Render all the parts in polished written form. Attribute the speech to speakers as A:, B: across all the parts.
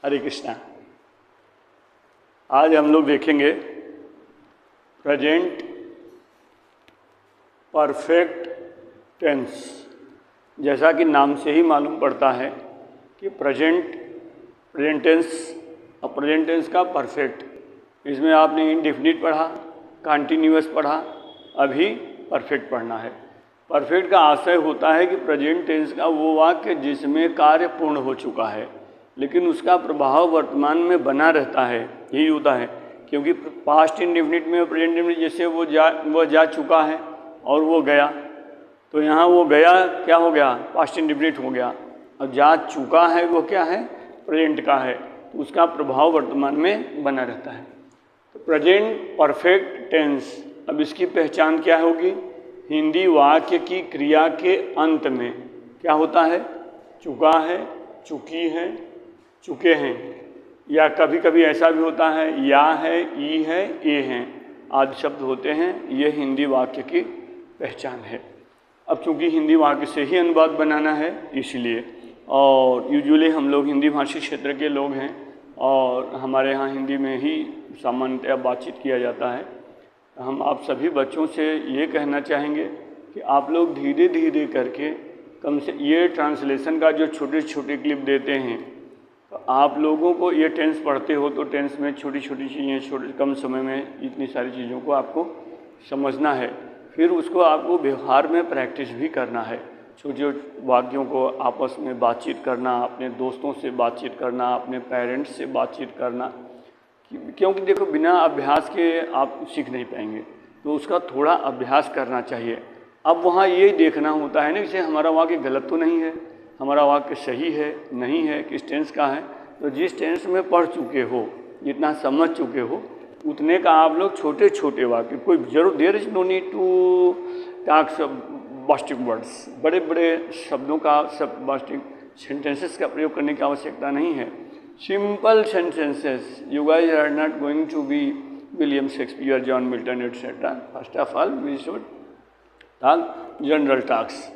A: हरे कृष्णा। आज हम लोग देखेंगे प्रेजेंट परफेक्ट टेंस। जैसा कि नाम से ही मालूम पड़ता है कि प्रेजेंट टेंस और प्रेजेंट टेंस का परफेक्ट, इसमें आपने इंडेफिनिट पढ़ा, कंटिन्यूअस पढ़ा, अभी परफेक्ट पढ़ना है। परफेक्ट का आशय होता है कि प्रेजेंट टेंस का वो वाक्य जिसमें कार्य पूर्ण हो चुका है लेकिन उसका प्रभाव वर्तमान में बना रहता है, यही होता है। क्योंकि पास्ट इंडेफिनिट में प्रेजेंट इंडेफिनिट जैसे वो जा चुका है और वो गया, तो यहाँ वो गया क्या हो गया, पास्ट इंडेफिनिट हो गया। और जा चुका है वो क्या है, प्रेजेंट का है, तो उसका प्रभाव वर्तमान में बना रहता है। तो प्रेजेंट परफेक्ट टेंस, अब इसकी पहचान क्या होगी? हिंदी वाक्य की क्रिया के अंत में क्या होता है? चुका है, चुकी है, चुके हैं, या कभी कभी ऐसा भी होता है या है, ई है, ए हैं आदि शब्द होते हैं। ये हिंदी वाक्य की पहचान है। अब चूँकि हिंदी वाक्य से ही अनुवाद बनाना है इसलिए, और यूजुअली हम लोग हिंदी भाषी क्षेत्र के लोग हैं और हमारे यहाँ हिंदी में ही सामान्यतः बातचीत किया जाता है। हम आप सभी बच्चों से ये कहना चाहेंगे कि आप लोग धीरे धीरे करके कम से ये ट्रांसलेशन का जो छोटे छोटे क्लिप देते हैं, तो आप लोगों को ये टेंस पढ़ते हो तो टेंस में छोटी छोटी चीज़ें छोटे कम समय में इतनी सारी चीज़ों को आपको समझना है। फिर उसको आपको व्यवहार में प्रैक्टिस भी करना है। छोटे वाक्यों को आपस में बातचीत करना, अपने दोस्तों से बातचीत करना, अपने पेरेंट्स से बातचीत करना, क्योंकि देखो बिना अभ्यास के आप सीख नहीं पाएंगे, तो उसका थोड़ा अभ्यास करना चाहिए। अब वहाँ ये देखना होता है ना, जैसे हमारा वाक्य गलत तो नहीं है, हमारा वाक्य सही है नहीं है, किस टेंस का है। तो जिस टेंस में पढ़ चुके हो, जितना समझ चुके हो, उतने का आप लोग छोटे छोटे वाक्य, कोई जरूर there is no need to talk basic words, बड़े बड़े शब्दों का सब बास्टिक सेंटेंसेस का प्रयोग करने की आवश्यकता नहीं है। Simple sentences, you guys are not going to be William Shakespeare, John Milton etcetera. First of all we should talk general talks,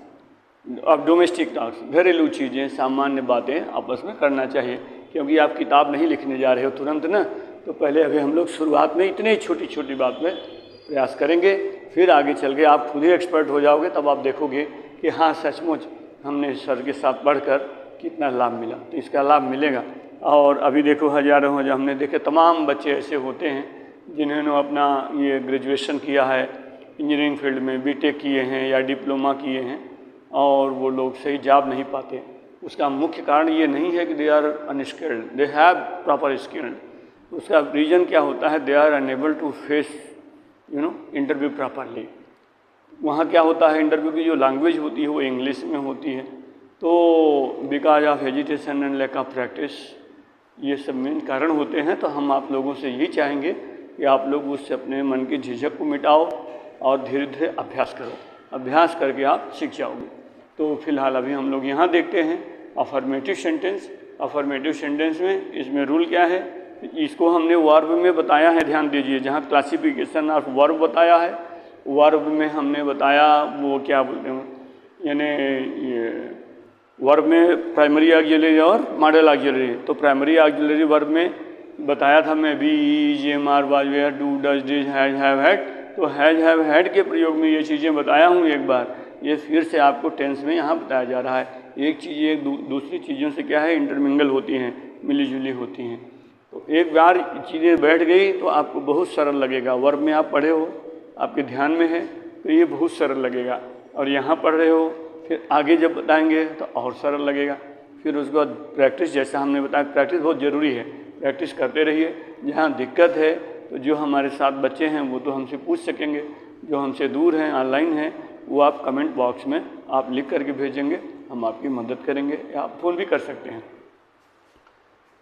A: अब डोमेस्टिक टॉक्स, घरेलू चीज़ें, सामान्य बातें आपस में करना चाहिए। क्योंकि आप किताब नहीं लिखने जा रहे हो तुरंत ना, तो पहले अभी हम लोग शुरुआत में इतनी छोटी छोटी बात में प्रयास करेंगे, फिर आगे चल के आप खुद ही एक्सपर्ट हो जाओगे। तब आप देखोगे कि हाँ सचमुच हमने सर के साथ पढ़कर कितना लाभ मिला, तो इसका लाभ मिलेगा। और अभी देखो हजारों हमने देखे तमाम बच्चे ऐसे होते हैं जिन्होंने अपना ये ग्रेजुएशन किया है, इंजीनियरिंग फील्ड में बीटेक किए हैं या डिप्लोमा किए हैं, और वो लोग सही जॉब नहीं पाते। उसका मुख्य कारण ये नहीं है कि they are unskilled, they have proper skilled. उसका रीज़न क्या होता है? They are unable to face interview properly. वहाँ क्या होता है, इंटरव्यू की जो लैंग्वेज होती है वो इंग्लिश में होती है, तो because of hesitation and lack of practice, ये सब मेन कारण होते हैं। तो हम आप लोगों से यही चाहेंगे कि आप लोग उससे अपने मन की झिझक को मिटाओ और धीरे धीरे अभ्यास करो। अभ्यास करके आप सीख जाओगे। तो फिलहाल अभी हम लोग यहाँ देखते हैं अफर्मेटिव सेंटेंस। अफर्मेटिव सेंटेंस में इसमें रूल क्या है, इसको हमने वर्ब में बताया है, ध्यान दीजिए। जहाँ क्लासिफिकेशन ऑफ वर्ब बताया है, वर्ब में हमने बताया वो क्या बोलते हैं, यानी वर्ब में प्राइमरी ऑक्सिलरी और मॉडल ऑक्सिलरी। तो प्राइमरी ऑक्सिलरी वर्ब में बताया था मैं, be, is, am, are, was, were, do, does, did, has, have, had. तो हैज, हैव, हैड के प्रयोग में ये चीज़ें बताया हूँ एक बार, ये फिर से आपको टेंस में यहाँ बताया जा रहा है। एक चीज़ एक दूसरी चीज़ों से क्या है, इंटरमिंगल होती हैं, मिली जुली होती हैं। तो एक बार चीज़ें बैठ गई तो आपको बहुत सरल लगेगा। वर्ब में आप पढ़े हो, आपके ध्यान में है, तो ये बहुत सरल लगेगा। और यहाँ पढ़ रहे हो, फिर आगे जब बताएंगे तो और सरल लगेगा। फिर उसके बाद प्रैक्टिस, जैसा हमने बताया प्रैक्टिस बहुत ज़रूरी है, प्रैक्टिस करते रहिए। जहाँ दिक्कत है तो जो हमारे साथ बच्चे हैं वो तो हमसे पूछ सकेंगे, जो हमसे दूर हैं ऑनलाइन हैं वो आप कमेंट बॉक्स में आप लिख करके भेजेंगे, हम आपकी मदद करेंगे, या आप फ़ोन भी कर सकते हैं।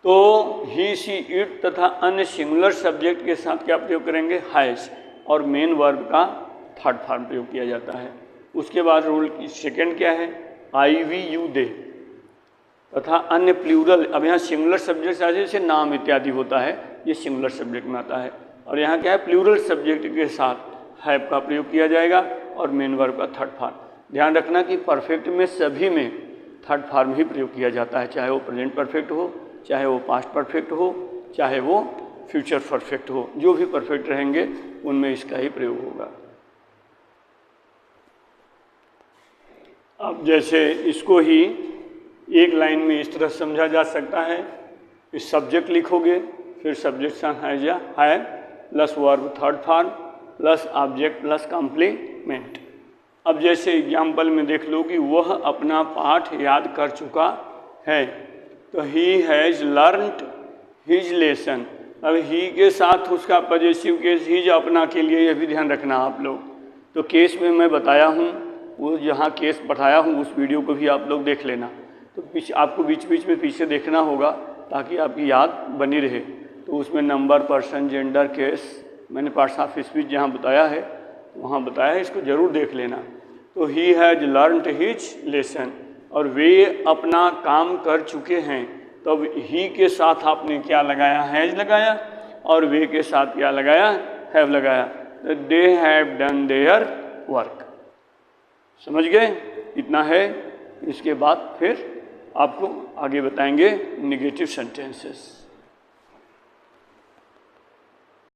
A: तो ही, शी, इट तथा अन्य सिंगुलर सब्जेक्ट के साथ क्या प्रयोग करेंगे, हैज़, और मेन वर्ब का थर्ड फॉर्म प्रयोग किया जाता है। उसके बाद रूल सेकेंड क्या है, आई, वी, यू, दे तथा अन्य प्लूरल। अब यहाँ सिंगुलर सब्जेक्ट जैसे नाम इत्यादि होता है, ये सिंगुलर सब्जेक्ट में आता है। और यहाँ क्या है, प्लूरल सब्जेक्ट के साथ हैव का प्रयोग किया जाएगा और मेन वर्ब का थर्ड फॉर्म। ध्यान रखना कि परफेक्ट में सभी में थर्ड फॉर्म ही प्रयोग किया जाता है, चाहे वो प्रेजेंट परफेक्ट हो चाहे वो पास्ट परफेक्ट हो, चाहे वो फ्यूचर परफेक्ट हो, जो भी परफेक्ट रहेंगे उनमें इसका ही प्रयोग होगा। अब जैसे इसको ही एक लाइन में इस तरह समझा जा सकता है, इस सब्जेक्ट लिखोगे, फिर सब्जेक्ट है plus verb third form plus object plus complement. अब जैसे एग्जाम्पल में देख लो कि वह अपना पाठ याद कर चुका है, तो he has learned his lesson. अब ही के साथ उसका पॉजिटिव केस हिज अपना के लिए, यह भी ध्यान रखना आप लोग। तो केस में मैं बताया हूँ, वो जहाँ केस पढ़ाया हूँ उस वीडियो को भी आप लोग देख लेना। तो आपको बीच बीच में पीछे देखना होगा ताकि आपकी याद बनी रहे। तो उसमें नंबर, पर्सन, जेंडर, केस, मैंने पार्ट्स ऑफ स्पीच जहाँ बताया है वहाँ बताया है, इसको ज़रूर देख लेना। तो he has learned his lesson, और वे अपना काम कर चुके हैं। तो अब ही के साथ आपने क्या लगाया, हैज़ लगाया, और वे के साथ क्या लगाया, हैव लगाया। तो they have done their work. समझ गए? इतना है। इसके बाद फिर आपको आगे बताएंगे नेगेटिव सेंटेंसेस।